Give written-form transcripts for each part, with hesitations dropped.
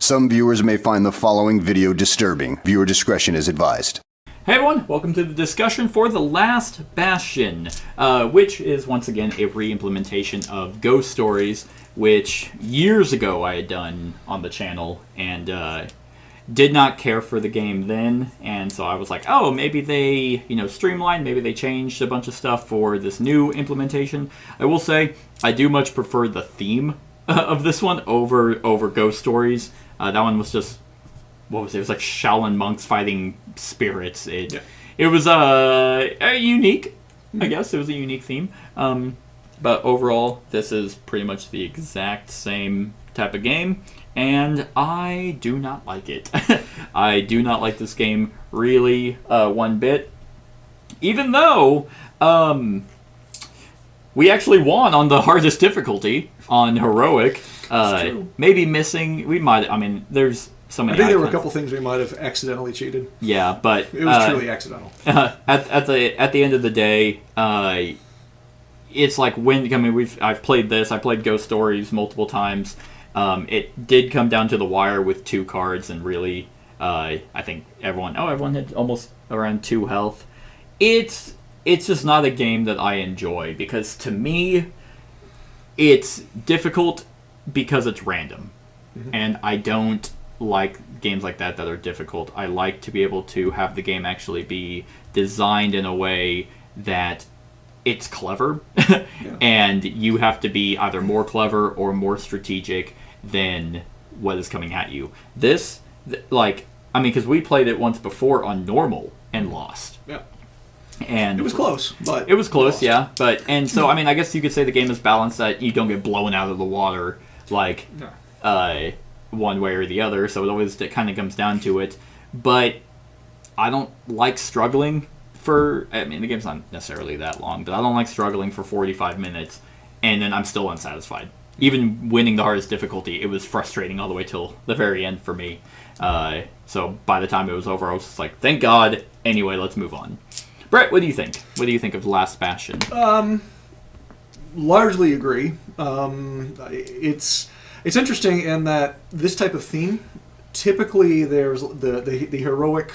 Some viewers may find the following video disturbing. Viewer discretion is advised. Hey everyone, welcome to the discussion for The Last Bastion, which is once again a re-implementation of Ghost Stories, which years ago I had done on the channel, and did not care for the game then, and so I was like, oh, maybe they, streamlined, maybe they changed a bunch of stuff for this new implementation. I will say, I do much prefer the theme of this one over Ghost Stories. That one was just, what was it? It was like Shaolin monks fighting spirits. It was unique, I guess. It was a unique theme. But overall, this is pretty much the exact same type of game, and I do not like it. I do not like this game really one bit, even though we actually won on the hardest difficulty on Heroic. Maybe missing, there's so many. I think there were a icons. couple things we might have accidentally cheated. Yeah, but it was truly accidental. At the end of the day, it's like I've played this. I played Ghost Stories multiple times. It did come down to the wire with 2 cards, and really, I think everyone had almost around 2 health. It's just not a game that I enjoy, because to me, it's difficult because it's random. Mm-hmm. And I don't like games like that are difficult. I like to be able to have the game actually be designed in a way that it's clever, and you have to be either more clever or more strategic than what is coming at you. This, because we played it once before on normal and lost. Yeah. And it was close, but... It was close, yeah. And so, I guess you could say the game is balanced, that you don't get blown out of the water, one way or the other, so it kind of comes down to it. But I don't like struggling the game's not necessarily that long, but I don't like struggling for 45 minutes, and then I'm still unsatisfied. Even winning the hardest difficulty, it was frustrating all the way till the very end for me. So by the time it was over, I was just like, thank God. Anyway, let's move on. Brett, what do you think? What do you think of Last Bastion? Largely agree. It's interesting in that this type of theme, typically there's the heroic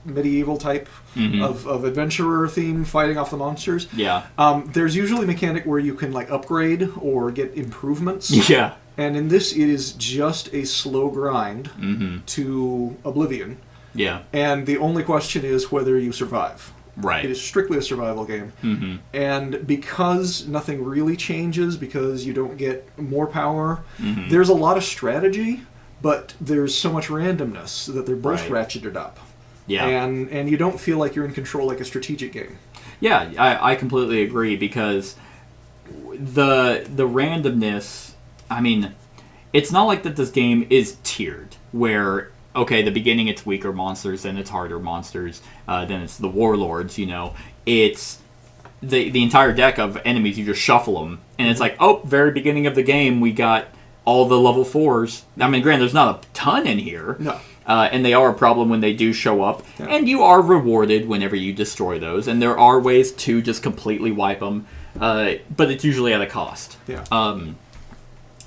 medieval type of adventurer theme fighting off the monsters. Yeah. There's usually a mechanic where you can upgrade or get improvements. Yeah. And in this, it is just a slow grind to oblivion. Yeah. And the only question is whether you survive. Right. It is strictly a survival game. Mm-hmm. And because nothing really changes, because you don't get more power, there's a lot of strategy, but there's so much randomness that they're both ratcheted up. Yeah. And you don't feel like you're in control like a strategic game. Yeah, I completely agree, because the randomness, it's not like that this game is tiered, where... Okay, the beginning it's weaker monsters, then it's harder monsters, then it's the warlords, It's the entire deck of enemies, you just shuffle them. And it's like, very beginning of the game, we got all the level 4s. Granted, there's not a ton in here. No. And they are a problem when they do show up. Yeah. And you are rewarded whenever you destroy those. And there are ways to just completely wipe them. But it's usually at a cost. Yeah.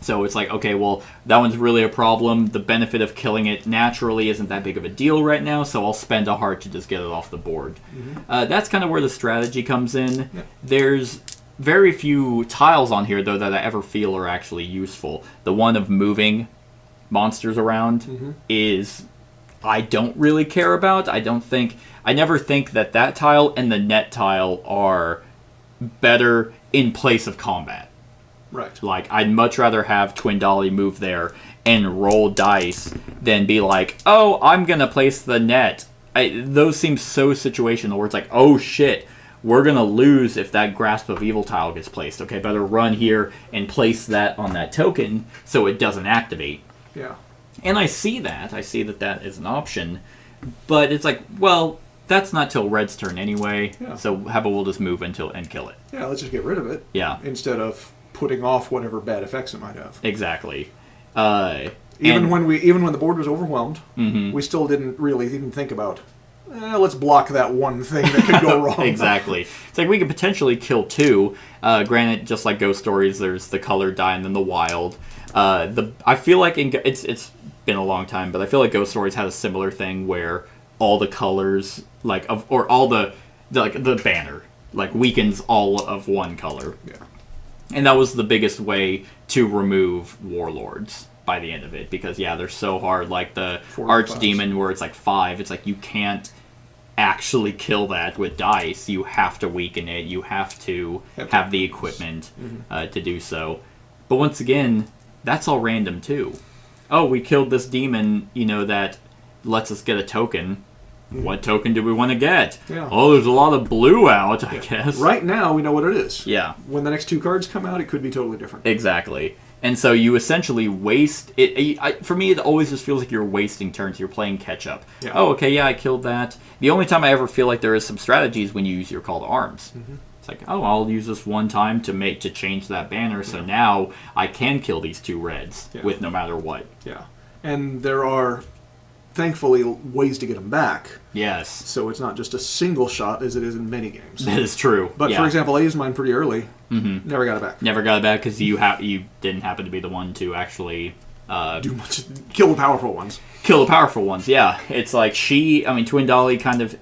So it's like, okay, well, that one's really a problem. The benefit of killing it naturally isn't that big of a deal right now, so I'll spend a heart to just get it off the board. Mm-hmm. That's kind of where the strategy comes in. Yeah. There's very few tiles on here, though, that I ever feel are actually useful. The one of moving monsters around is... I don't really care about. I never think that tile and the net tile are better in place of combat. Right. I'd much rather have Twin Dolly move there and roll dice than be like, oh, I'm going to place the net. Those seem so situational, where it's like, oh, shit, we're going to lose if that Grasp of Evil tile gets placed. Okay, better run here and place that on that token so it doesn't activate. Yeah. And I see that. I see that is an option. But it's like, well, that's not till Red's turn anyway. Yeah. So how about we'll just move and kill it. Yeah, let's just get rid of it. Yeah. Instead of putting off whatever bad effects it might have. Exactly. Even when the board was overwhelmed, we still didn't really even think about, let's block that one thing that could go wrong. Exactly. It's like we could potentially kill 2. Granted, just like Ghost Stories, there's the colored die and then the wild. I feel like it's been a long time, but I feel like Ghost Stories had a similar thing where all the colors or all the banner weakens all of one color. Yeah. And that was the biggest way to remove warlords by the end of it, because they're so hard. Like the archdemon where it's 5, it's you can't actually kill that with dice. You have to weaken it. You have to have the equipment to do so. But once again, that's all random too. Oh, we killed this demon, that lets us get a token. What token do we want to get? Yeah. Oh, there's a lot of blue out, I guess. Right now, we know what it is. Yeah. When the next 2 cards come out, it could be totally different. Exactly. And so you essentially waste it. For me, it always just feels like you're wasting turns. You're playing catch up. Yeah. Oh, okay, I killed that. The only time I ever feel like there is some strategy is when you use your call to arms. Mm-hmm. It's I'll use this one time to change that banner, so now I can kill these 2 reds with no matter what. Yeah. And there are, thankfully, ways to get them back. Yes. So it's not just a single shot as it is in many games. That is true. But for example, I used mine pretty early. Mm-hmm. Never got it back. Never got it back because you didn't happen to be the one to actually do much. Kill the powerful ones. Kill the powerful ones. Yeah. It's Twin Dolly kind of.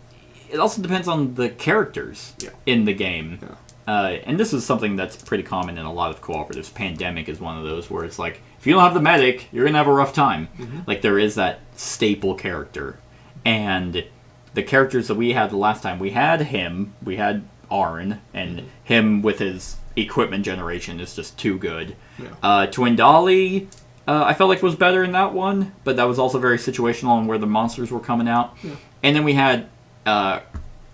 It also depends on the characters in the game. Yeah. And this is something that's pretty common in a lot of cooperatives. Pandemic is one of those where it's if you don't have the medic, you're going to have a rough time. Mm-hmm. There is that staple character. And the characters that we had the last time, we had him, we had Arn, and him with his equipment generation is just too good. Yeah. Twin Dolly, I felt like was better in that one, but that was also very situational on where the monsters were coming out. Yeah. And then we had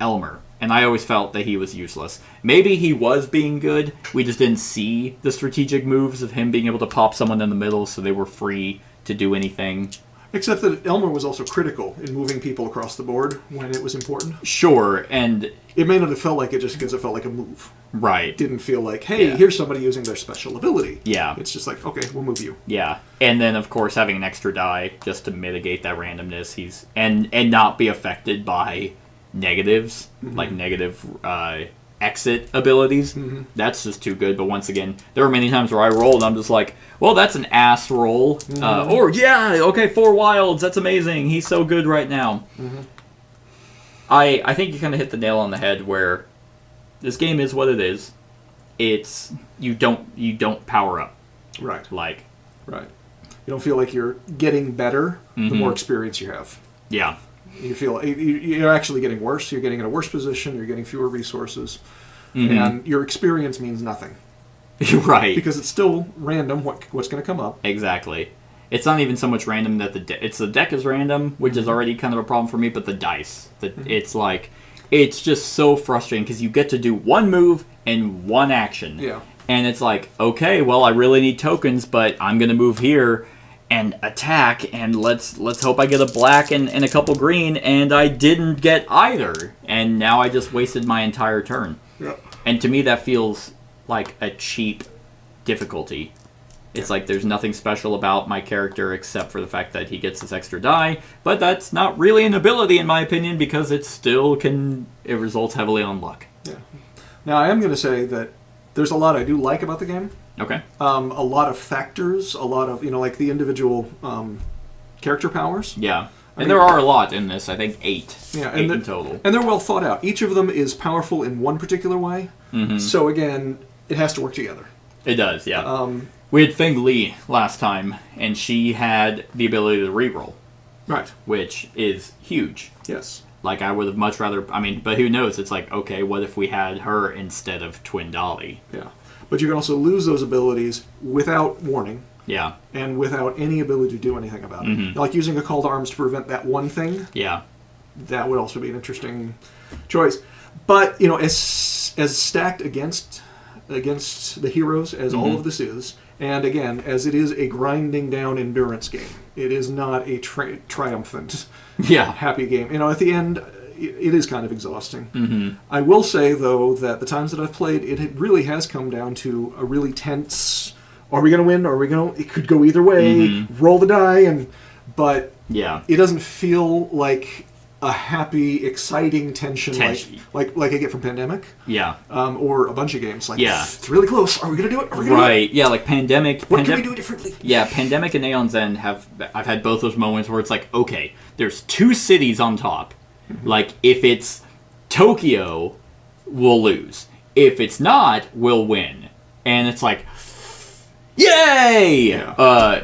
Elmer, and I always felt that he was useless. Maybe he was being good, we just didn't see the strategic moves of him being able to pop someone in the middle so they were free to do anything. Except that Elmer was also critical in moving people across the board when it was important. Sure, and it may not have felt like it just because it felt like a move. Right. It didn't feel like, hey, here's somebody using their special ability. Yeah. It's just okay, we'll move you. Yeah. And then, of course, having an extra die just to mitigate that randomness. And not be affected by negatives, negative exit abilities. Mm-hmm. That's just too good. But once again, there were many times where I rolled and I'm just well, that's an ass roll. Mm-hmm. 4 wilds, that's amazing. He's so good right now. Mm-hmm. I think you kind of hit the nail on the head where this game is what it is. It's you don't power up. Right. Right. You don't feel like you're getting better the more experience you have. Yeah. You feel you're actually getting worse. You're getting in a worse position. You're getting fewer resources. Mm-hmm. And your experience means nothing. Right. Because it's still random what's going to come up. Exactly. It's not even so much random that the deck is random, which is already kind of a problem for me, but the dice. It's just so frustrating because you get to do one move and one action. Yeah. And it's okay, well, I really need tokens, but I'm going to move here and attack, and let's hope I get a black and a couple green, and I didn't get either. And now I just wasted my entire turn. Yep. And to me, that feels like a cheap difficulty. It's there's nothing special about my character except for the fact that he gets this extra die, but that's not really an ability in my opinion because it results heavily on luck. Yeah. Now I am going to say that there's a lot I do like about the game. Okay. A lot of factors, a lot of the individual character powers. Yeah. And there are a lot in this. I think 8. Yeah, 8 in total. And they're well thought out. Each of them is powerful in one particular way. Mm-hmm. So again, it has to work together. It does, yeah. We had Feng Li last time, and she had the ability to reroll. Right. Which is huge. Yes. I would have much rather... but who knows? It's okay, what if we had her instead of Twin Dolly? Yeah. But you can also lose those abilities without warning. Yeah. And without any ability to do anything about it. Like using a call to arms to prevent that one thing. Yeah. That would also be an interesting choice. But, as stacked against the heroes as all of this is, and again, as it is a grinding down endurance game, it is not a triumphant, happy game. At the end, it is kind of exhausting. Mm-hmm. I will say, though, that the times that I've played, it really has come down to a really tense, are we going to win? It could go either way, roll the die, but it doesn't feel like a happy, exciting tension. Like I get from Pandemic. Yeah. Or a bunch of games. Like, yeah. It's really close. Are we going to do it? Are we gonna right. Do it? Yeah, like Pandemic. What can we do differently? Yeah, Pandemic and Aeon's End I've had both those moments where it's like, okay, there's 2 cities on top. Mm-hmm. Like, if it's Tokyo, we'll lose. If it's not, we'll win. And it's like, yay! Yeah.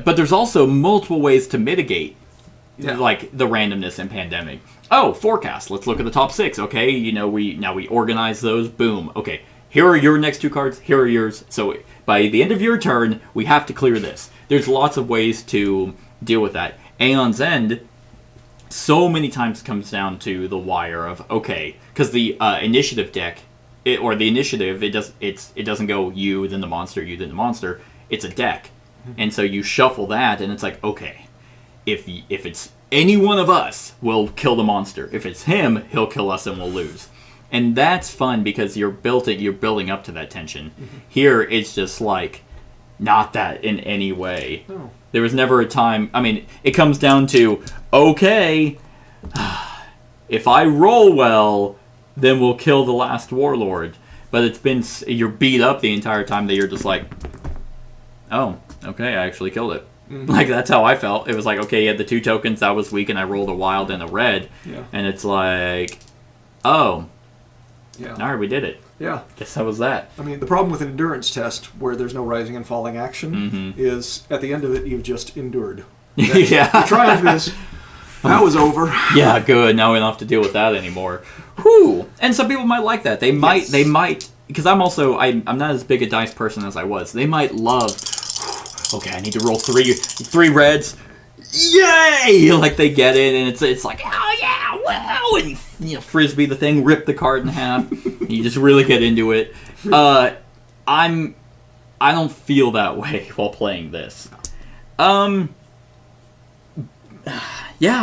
But there's also multiple ways to mitigate, like, the randomness in Pandemic. Oh, forecast. Let's look at the top 6. Okay, we organize those. Boom. Okay, here are your next 2 cards. Here are yours. So by the end of your turn, we have to clear this. There's lots of ways to deal with that. Aeon's End, so many times comes down to the wire of, okay, because the initiative deck, it doesn't go you, then the monster, you, then the monster. It's a deck. And so you shuffle that, and it's like, okay, if it's any one of us, we'll kill the monster. If it's him, he'll kill us and we'll lose. And that's fun because you're building up to that tension. Mm-hmm. Here, it's just like, not that in any way. No. There was never a time, I mean, it comes down to, okay, if I roll well, then we'll kill the last warlord. But you're beat up the entire time that you're just like, oh, okay, I actually killed it. Mm-hmm. Like, that's how I felt. It was like, okay, you had the 2 tokens, that was weak, and I rolled a wild and a red. Yeah. And it's like, oh, yeah, all right, we did it. Yeah. Guess that was that. I mean, the problem with an endurance test, where there's no rising and falling action, is at the end of it, you've just endured. Yeah. The triumph is, that was over. Yeah, good. Now we don't have to deal with that anymore. Whew. And some people might like that. They might, because I'm not as big a dice person as I was. They might love, okay, I need to roll 3 reds. Yay! Like, they get it, and it's like, oh yeah, wow! And frisbee the thing, rip the card in half. You just really get into it. I don't feel that way while playing this. Yeah,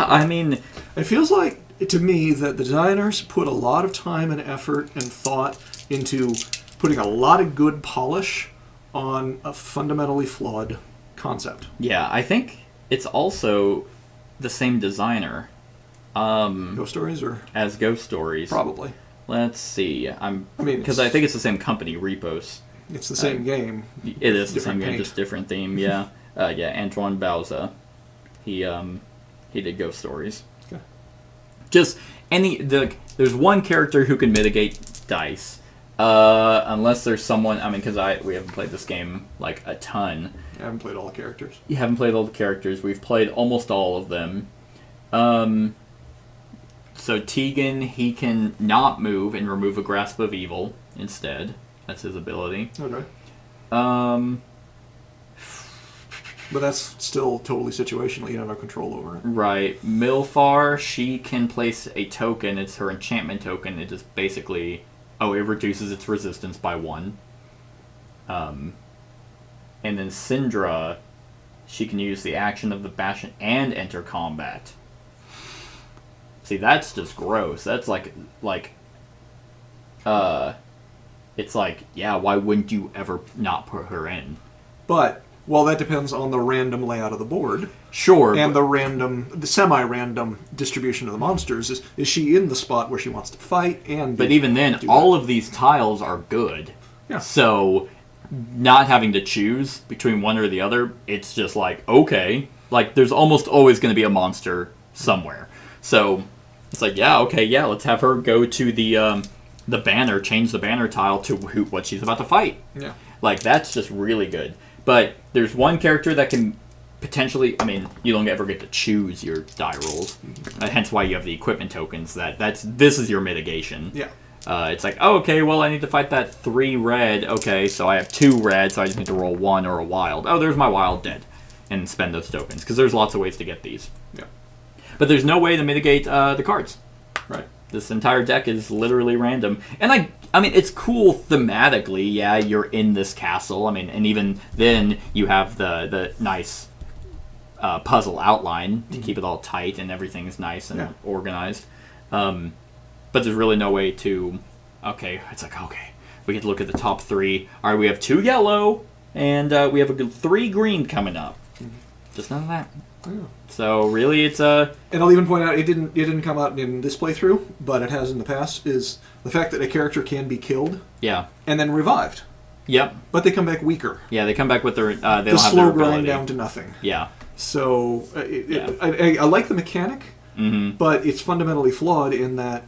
I mean, it feels like to me that the designers put a lot of time and effort and thought into putting a lot of good polish on a fundamentally flawed concept. Yeah, I think it's also the same designer. Ghost Stories as Ghost Stories? Probably. Let's see. Because I think it's the same company, Repos. It's the same game. It is the same game, just different theme. Yeah, Antoine Bauza. He did Ghost Stories. Okay. Just there's one character who can mitigate dice, unless there's someone. I mean, because we haven't played this game like a ton. I haven't played all the characters. You haven't played all the characters. We've played almost all of them. So Teagan, he can not move and remove a Grasp of Evil instead. That's his ability. Okay. But that's still totally situational. You have no control over it. Right. Milfar, she can place a token. It's her enchantment token. It just basically... it reduces its resistance by 1. And then Syndra, she can use the action of the Bastion and enter combat. See, that's just gross. That's it's like, yeah, why wouldn't you ever not put her in? But, well, that depends on the random layout of the board. Sure. And the semi-random distribution of the monsters. Is she in the spot where she wants to fight? But even then, all of these tiles are good. Yeah. So, not having to choose between one or the other, it's just like, okay. Like, there's almost always going to be a monster somewhere. So, it's like, yeah, okay, yeah, let's have her go to the banner, change the banner tile to what she's about to fight. Yeah. Like, that's just really good. But there's one character that can potentially, I mean, you don't ever get to choose your die rolls. Hence why you have the equipment tokens. This is your mitigation. Yeah. It's like, oh, okay, well, I need to fight that 3 red. Okay, so I have 2 red, so I just need to roll 1 or a wild. Oh, there's my wild dead. And spend those tokens, because there's lots of ways to get these. Yeah. But there's no way to mitigate the cards. Right. This entire deck is literally random. And I mean, it's cool thematically. Yeah, you're in this castle. I mean, and even then, you have the nice puzzle outline to keep it all tight and everything's nice and organized. But there's really no way to... Okay, it's like, okay, we get to look at the top 3. All right, we have 2 yellow, and we have a good 3 green coming up. Just none of that. Yeah. So really, it's a... And I'll even point out, it didn't come out in this playthrough, but it has in the past, is the fact that a character can be killed. Yeah. And then revived. Yep. But they come back weaker. Yeah, they come back with their... they the don't have slow their grind ability. down to nothing. Yeah. So I like the mechanic, but it's fundamentally flawed in that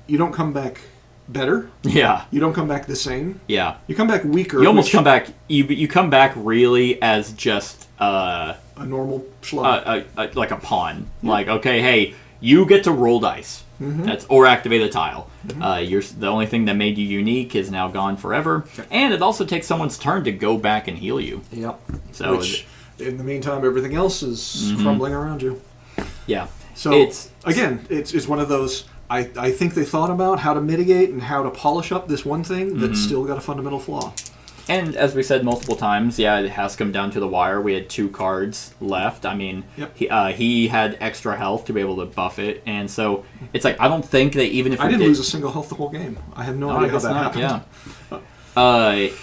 you don't come back better. Yeah. You don't come back the same. Yeah. You come back weaker. You almost come back... You come back really as just... a normal schlub. Like a pawn. Yeah. Like, okay, hey, you get to roll dice. That's or activate a tile. You're the only thing that made you unique is now gone forever, and it also takes someone's turn to go back and heal you. Yep. So which, in the meantime, everything else is crumbling around you. Yeah. So it's one of those. I think they thought about how to mitigate and how to polish up this one thing that's still got a fundamental flaw. And as we said multiple times, yeah, it has come down to the wire. We had 2 cards left. I mean, he had extra health to be able to buff it, and so it's like I don't think that even if I didn't lose a single health the whole game. I have no idea how that happened.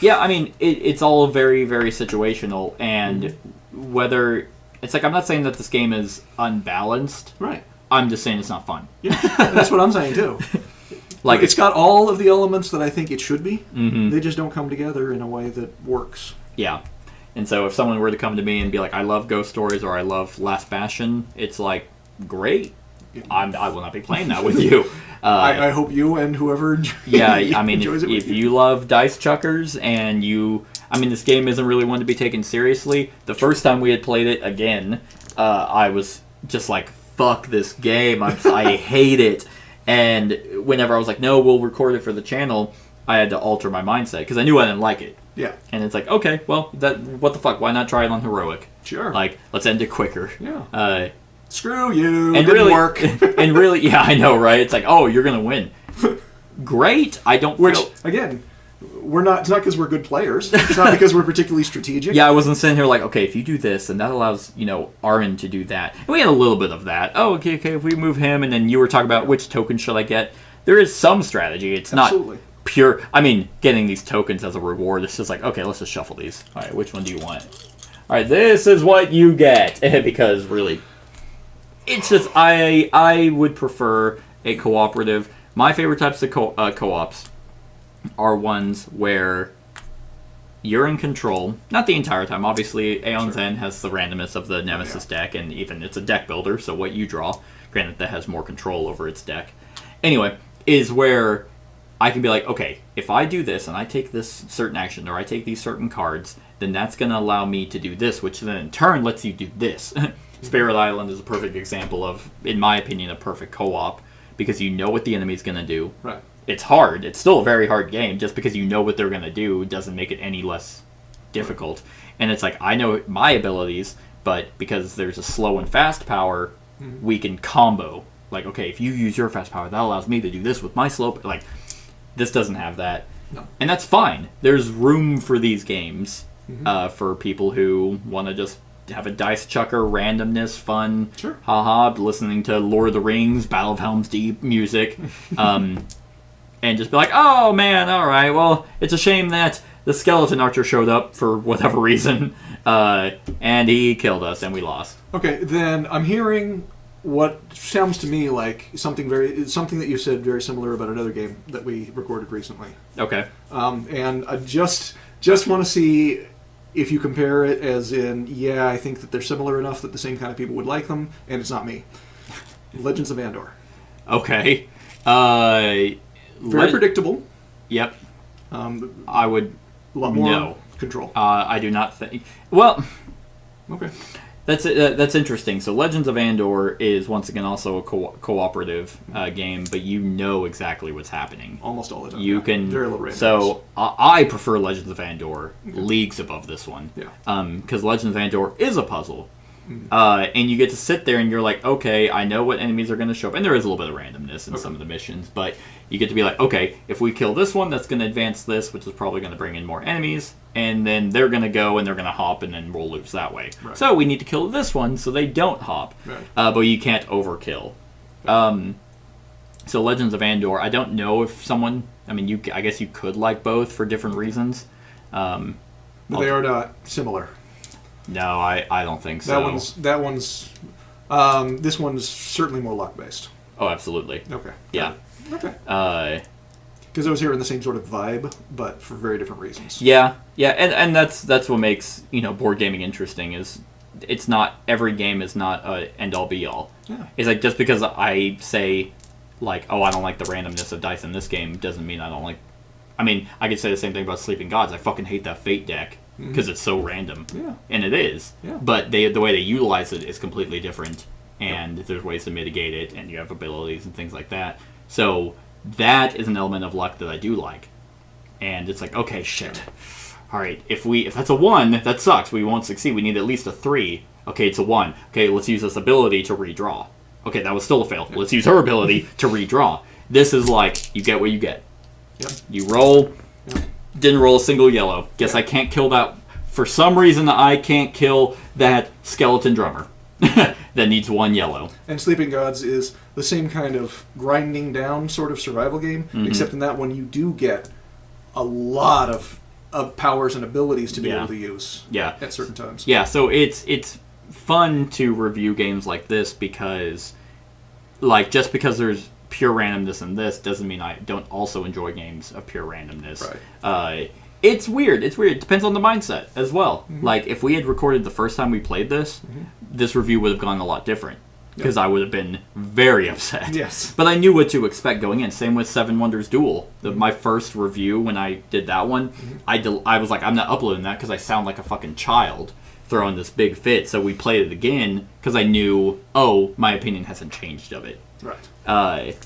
Yeah. I mean, it's all very, very situational, and whether it's like I'm not saying that this game is unbalanced. Right. I'm just saying it's not fun. Yeah, that's what I'm saying too. Like it's got all of the elements that I think it should be. They just don't come together in a way that works. Yeah. And so if someone were to come to me and be like, I love Ghost Stories or I love Last Bastion, it's like, great. I will not be playing that with you. I hope you and whoever enjoys if you love dice chuckers and this game isn't really one to be taken seriously. The first time we had played it again, I was just like, fuck this game. I hate it. And whenever I was like, no, we'll record it for the channel, I had to alter my mindset because I knew I didn't like it. Yeah. And it's like, okay, well, what the fuck? Why not try it on heroic? Sure. Like, let's end it quicker. Yeah. Screw you. And didn't work. And really, yeah, I know, right? It's like, oh, you're gonna win. Great. I don't. Again, we're not. It's not because we're good players. It's not because we're particularly strategic. Yeah, I wasn't sitting here like, okay, if you do this, then that allows Armin to do that. And we had a little bit of that. Oh, okay. If we move him, and then you were talking about which token should I get. There is some strategy. It's Absolutely. Not pure. I mean, getting these tokens as a reward. It's just like, okay, let's just shuffle these. All right, which one do you want? All right, this is what you get because really, it's just I would prefer a cooperative. My favorite types of co-ops are ones where you're in control, not the entire time. Obviously, Aeon's End has the randomness of the Nemesis deck, and even it's a deck builder, so what you draw, granted that has more control over its deck. Anyway, is where I can be like, okay, if I do this and I take this certain action, or I take these certain cards, then that's going to allow me to do this, which then in turn lets you do this. Spirit Island is a perfect example of, in my opinion, a perfect co-op, because you know what the enemy's going to do. Right. It's hard. It's still a very hard game. Just because you know what they're going to do doesn't make it any less difficult. And it's like, I know my abilities, but because there's a slow and fast power, we can combo. Like, okay, if you use your fast power, that allows me to do this with my slow. Like, this doesn't have that. No. And that's fine. There's room for these games for people who want to just have a dice chucker, randomness, fun, haha, listening to Lord of the Rings, Battle of Helm's Deep music, and just be like, oh man, all right, well, it's a shame that the skeleton archer showed up for whatever reason, and he killed us, and we lost. Okay, then I'm hearing what sounds to me like something that you said very similar about another game that we recorded recently. Okay. And I just want to see if you compare it as in, yeah, I think that they're similar enough that the same kind of people would like them, and it's not me. Legends of Andor. Okay. Very predictable. Yep. I would... A lot more control. I do not think... Well... Okay. That's interesting. So Legends of Andor is, once again, also a cooperative game, but you know exactly what's happening. Almost all the time. You can... Very low randomness. So I prefer Legends of Andor leagues above this one. Yeah. Because Legends of Andor is a puzzle. And you get to sit there and you're like, okay, I know what enemies are going to show up. And there is a little bit of randomness in some of the missions, but you get to be like, okay, if we kill this one, that's going to advance this, which is probably going to bring in more enemies, and then they're going to go and they're going to hop, and then we'll lose that way. Right. So we need to kill this one so they don't hop, but you can't overkill. So Legends of Andor, I don't know if someone, I guess you could like both for different reasons. But they are not similar. No, I don't think so. This one's certainly more luck based. Oh, absolutely. Okay. Yeah. Okay. Because I was hearing the same sort of vibe, but for very different reasons. Yeah, and that's what makes board gaming interesting. Is it's not every game is not a end all be all. Yeah. It's like just because I say like, oh, I don't like the randomness of dice in this game doesn't mean I don't like. I mean, I could say the same thing about Sleeping Gods. I fucking hate that Fate deck because it's so random. Yeah. And it is. Yeah. But the way they utilize it is completely different, and there's ways to mitigate it, and you have abilities and things like that. So that is an element of luck that I do like. And it's like, okay, shit. All right, if that's a 1, that sucks. We won't succeed. We need at least a 3. Okay, it's a 1. Okay, let's use this ability to redraw. Okay, that was still a fail. Let's use her ability to redraw. This is like, you get what you get. Yep. You roll. Yep. Didn't roll a single yellow. Guess I can't kill that. For some reason, I can't kill that skeleton drummer that needs 1 yellow. And Sleeping Gods is the same kind of grinding down sort of survival game, except in that one you do get a lot of powers and abilities to be able to use at certain times. Yeah, so it's fun to review games like this because, like, just because there's pure randomness in this doesn't mean I don't also enjoy games of pure randomness. Right. It's weird. It depends on the mindset as well. Like, if we had recorded the first time we played this, this review would have gone a lot different. Because I would have been very upset. Yes. But I knew what to expect going in. Same with Seven Wonders Duel. My first review, when I did that one, I was like, I'm not uploading that because I sound like a fucking child throwing this big fit. So we played it again because I knew, my opinion hasn't changed of it. Right.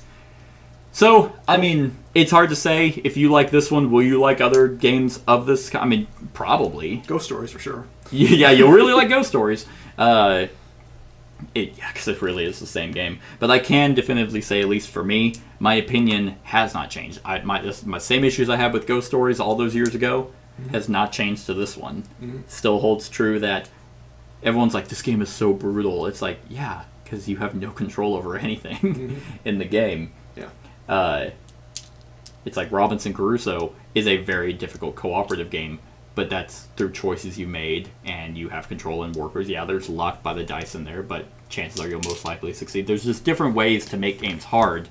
So, I mean, it's hard to say. If you like this one, will you like other games of this? I mean, probably. Ghost Stories, for sure. Yeah, you'll really like Ghost Stories. Because it really is the same game. But I can definitively say, at least for me, my opinion has not changed. My same issues I had with Ghost Stories all those years ago has not changed to this one. Still holds true that everyone's like, this game is so brutal. It's like, yeah, because you have no control over anything in the game. Yeah. It's like Robinson Crusoe is a very difficult cooperative game, but that's through choices you made, and you have control in workers. Yeah, there's luck by the dice in there, but chances are you'll most likely succeed. There's just different ways to make games hard,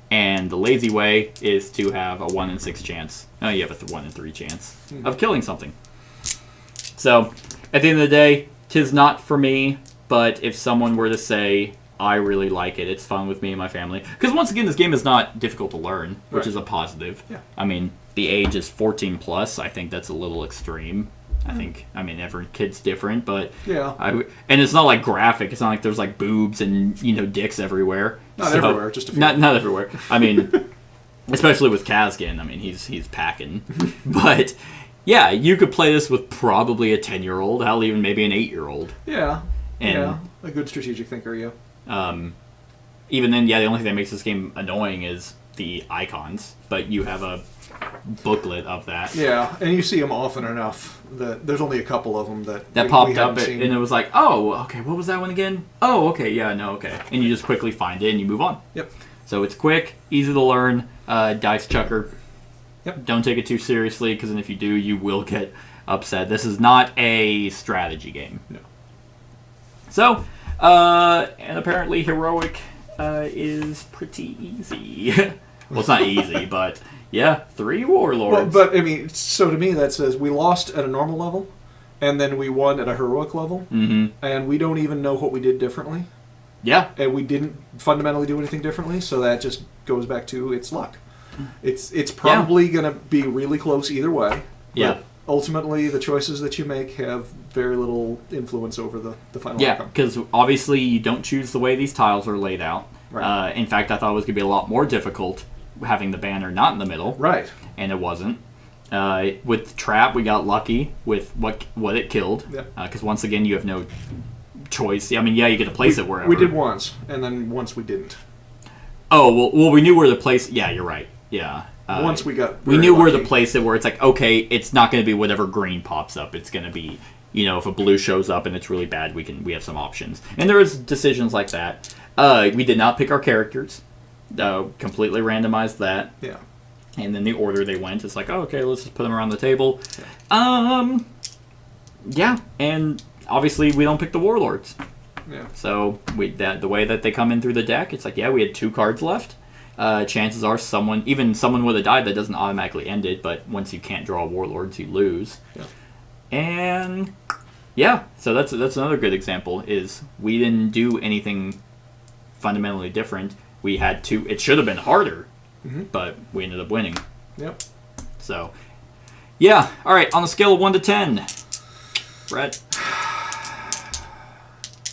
and the lazy way is to have a 1 in 6 chance. No, you have a 1 in 3 chance of killing something. So, at the end of the day, 'tis not for me, but if someone were to say, I really like it, it's fun with me and my family. Because once again, this game is not difficult to learn, which is a positive. Yeah. I mean, the age is 14 plus. I think that's a little extreme. I mean, every kid's different, but and it's not like graphic. It's not like there's like boobs and dicks everywhere. Not everywhere, just a few. Not everywhere. I mean, especially with Kazgan. I mean, he's packing. But yeah, you could play this with probably a 10-year-old, hell, even maybe an 8-year-old. Yeah. And a good strategic thinker. Yeah. Even then, the only thing that makes this game annoying is the icons, but you have a booklet of that. Yeah, and you see them often enough that there's only a couple of them that popped up, and it was like, oh, okay, what was that one again? Oh, okay, yeah, no, okay. And you just quickly find it and you move on. Yep. So it's quick, easy to learn, dice chucker. Yep. Don't take it too seriously, because if you do, you will get upset. This is not a strategy game. No. So, and apparently heroic is pretty easy. Well, it's not easy, but yeah, 3 warlords. Well, but I mean, so to me that says we lost at a normal level, and then we won at a heroic level, and we don't even know what we did differently. Yeah, and we didn't fundamentally do anything differently, so that just goes back to it's luck. It's probably going to be really close either way. Yeah. Ultimately, the choices that you make have very little influence over the final outcome. Yeah, because obviously you don't choose the way these tiles are laid out. Right. In fact, I thought it was going to be a lot more difficult having the banner not in the middle. Right. And it wasn't. With Trap, we got lucky with what it killed. Yeah. Because once again, you have no choice. I mean, you get to place it wherever. We did once, and then once we didn't. Oh, well, we knew where to place. Yeah, you're right. Yeah. Once we got. We knew where to place it, where it's like, okay, it's not going to be whatever green pops up. It's going to be, if a blue shows up and it's really bad, we have some options. And there was decisions like that. We did not pick our characters. Completely randomized that. Yeah. And then the order they went, it's like, oh, okay, let's just put them around the table. Yeah. Yeah, and obviously we don't pick the warlords. Yeah. So the way that they come in through the deck, it's like, yeah, we had 2 cards left. Chances are someone would have died. That doesn't automatically end it, but once you can't draw warlords, you lose. Yeah. And yeah, so that's another good example. Is we didn't do anything fundamentally different. We had to. It should have been harder, but we ended up winning. Yep. So yeah. All right. On a scale of 1 to 10, Brett.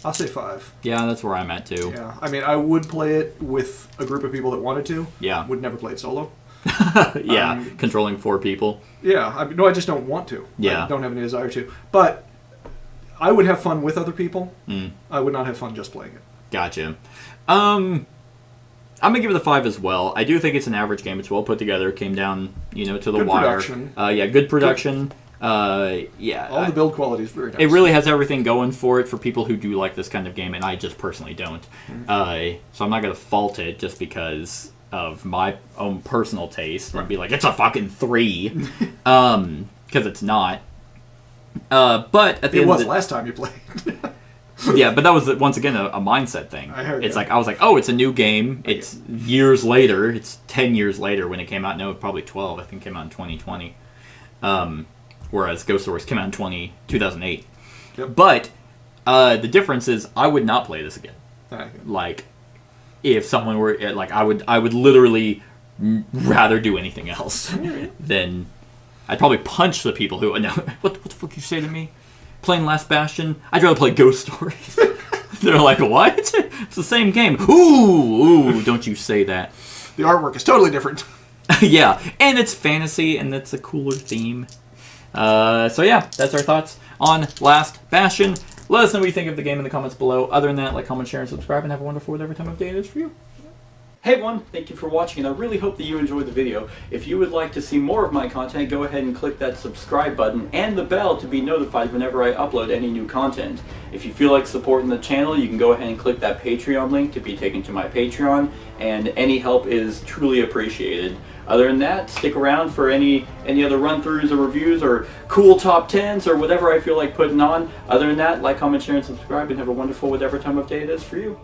I'll say 5. Yeah, that's where I'm at too. Yeah, I mean, I would play it with a group of people that wanted to. Yeah. Would never play it solo. Yeah, controlling 4 people. Yeah, I just don't want to. Yeah. I don't have any desire to. But I would have fun with other people. Mm. I would not have fun just playing it. Gotcha. I'm gonna give it a 5 as well. I do think it's an average game. It's well put together. It came down, to the good wire. Production. Yeah, good production. Yeah. All the build quality is very nice. It really has everything going for it for people who do like this kind of game, and I just personally don't. So I'm not gonna fault it just because of my own personal taste and be like, it's a fucking 3, because it's not. But at the end it was of the, last time you played. yeah, but that was once again a mindset thing. I heard. It's like I was like, oh, it's a new game. It's years later. It's 10 years later when it came out. No, probably 12. I think it came out in 2020. Whereas Ghost Wars came out in 2008. Yep. But the difference is, I would not play this again. Okay. Like, if someone were like, I would literally rather do anything else than I'd probably punch the people who. No, what the fuck you say to me? Playing Last Bastion? I'd rather play Ghost Stories. They're like, what? It's the same game. Ooh, don't you say that. The artwork is totally different. Yeah, and it's fantasy, and it's a cooler theme. So yeah, that's our thoughts on Last Bastion. Let us know what you think of the game in the comments below. Other than that, like, comment, share, and subscribe, and have a wonderful whatever time of day it is for you. Hey everyone, thank you for watching, and I really hope that you enjoyed the video. If you would like to see more of my content, go ahead and click that subscribe button and the bell to be notified whenever I upload any new content. If you feel like supporting the channel, you can go ahead and click that Patreon link to be taken to my Patreon, and any help is truly appreciated. Other than that, stick around for any other run-throughs or reviews or cool top 10s or whatever I feel like putting on. Other than that, like, comment, share, and subscribe, and have a wonderful whatever time of day it is for you.